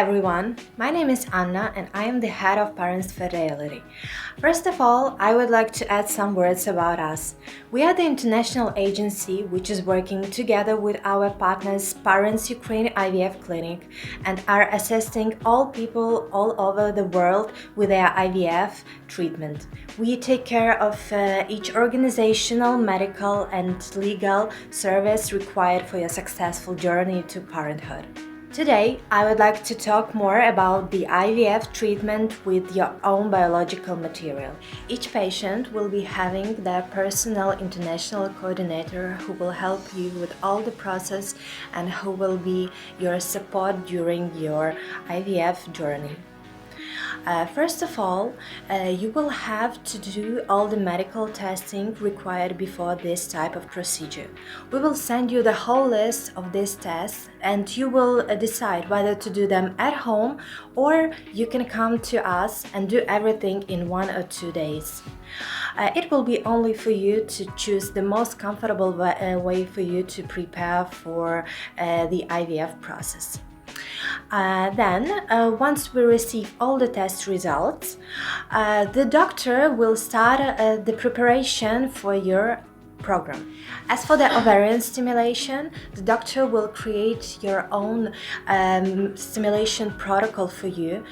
everyone, my name is Anna and I am the head of Parens Fertility. First of all, I would like to add some words about us. We are the international agency which is working together with our partners Parens Ukraine IVF Clinic and are assisting all people all over the world with their IVF treatment. We take care of each organizational, medical and legal service required for your successful journey to parenthood. Today, I would like to talk more about the IVF treatment with your own biological material. Each patient will be having their personal international coordinator who will help you with all the process and who will be your support during your IVF journey. First of all, you will have to do all the medical testing required before this type of procedure. We will send you the whole list of these tests and you will decide whether to do them at home or you can come to us and do everything in 1 or 2 days. It will be only for you to choose the most comfortable way for you to prepare for the IVF process. Once we receive all the test results, the doctor will start the preparation for your program. As for the ovarian stimulation, the doctor will create your own stimulation protocol for you,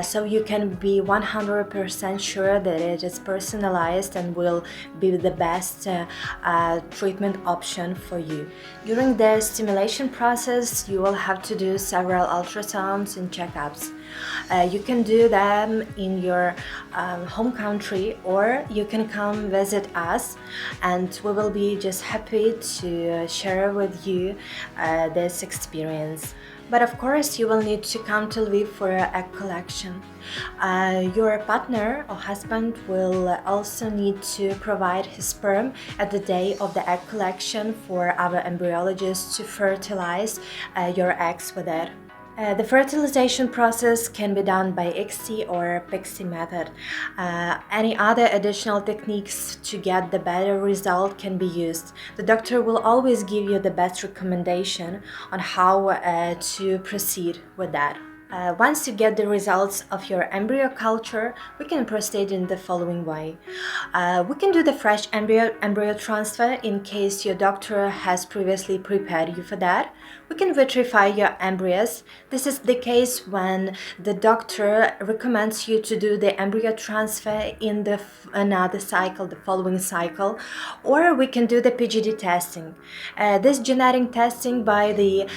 so you can be 100% sure that it is personalized and will be the best treatment option for you. During the stimulation process, you will have to do several ultrasounds and checkups. You can do them in your home country or you can come visit us and we will be just happy to share with you this experience. But of course, you will need to come to Lviv for your egg collection. Your partner or husband will also need to provide his sperm at the day of the egg collection for our embryologists to fertilize your eggs with it. The fertilization process can be done by ICSI or PICSI method. Any other additional techniques to get the better result can be used. The doctor will always give you the best recommendation on how to proceed with that. Once you get the results of your embryo culture, we can proceed in the following way. We can do the fresh embryo transfer in case your doctor has previously prepared you for that. We can vitrify your embryos. This is the case when the doctor recommends you to do the embryo transfer in another cycle, the following cycle, or we can do the PGD testing. This genetic testing by the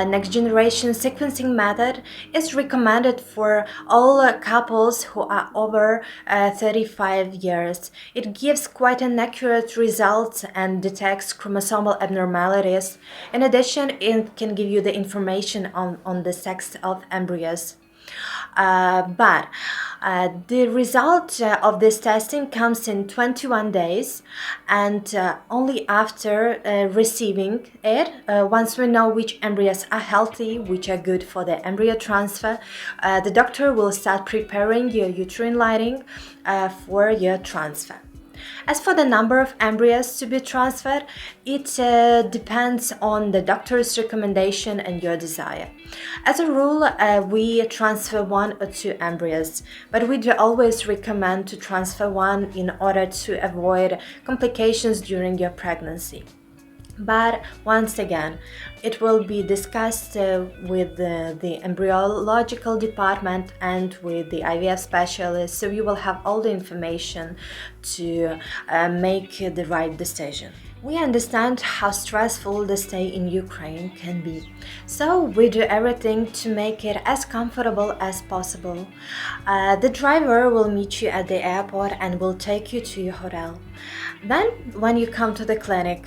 next generation sequencing method is recommended for all couples who are over 35 years. It gives quite an accurate result and detects chromosomal abnormalities. In addition, it can give you the information on the sex of embryos. But the result of this testing comes in 21 days and only after receiving it, once we know which embryos are healthy, which are good for the embryo transfer, the doctor will start preparing your uterine lining for your transfer. As for the number of embryos to be transferred, it depends on the doctor's recommendation and your desire. As a rule, we transfer 1 or 2 embryos, but we do always recommend to transfer 1 in order to avoid complications during your pregnancy. But once again, it will be discussed with the embryological department and with the IVF specialist, so you will have all the information to make the right decision. We understand how stressful the stay in Ukraine can be, so we do everything to make it as comfortable as possible. The driver will meet you at the airport and will take you to your hotel. Then, when you come to the clinic,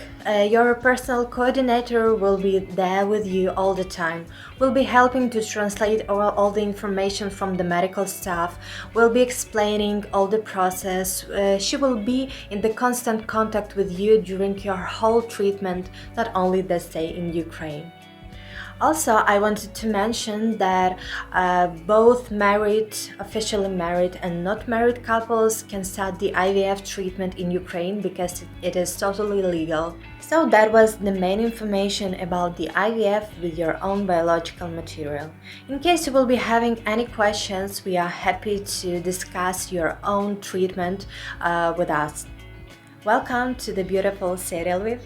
your personal coordinator will be there with you all the time. Will be helping to translate all the information from the medical staff, will be explaining all the process. She will be in the constant contact with you during your whole treatment, not only the stay in Ukraine. Also, I wanted to mention that both married, officially married and not married couples can start the IVF treatment in Ukraine because it is totally legal. So that was the main information about the IVF with your own biological material. In case you will be having any questions, we are happy to discuss your own treatment with us. Welcome to the beautiful serial with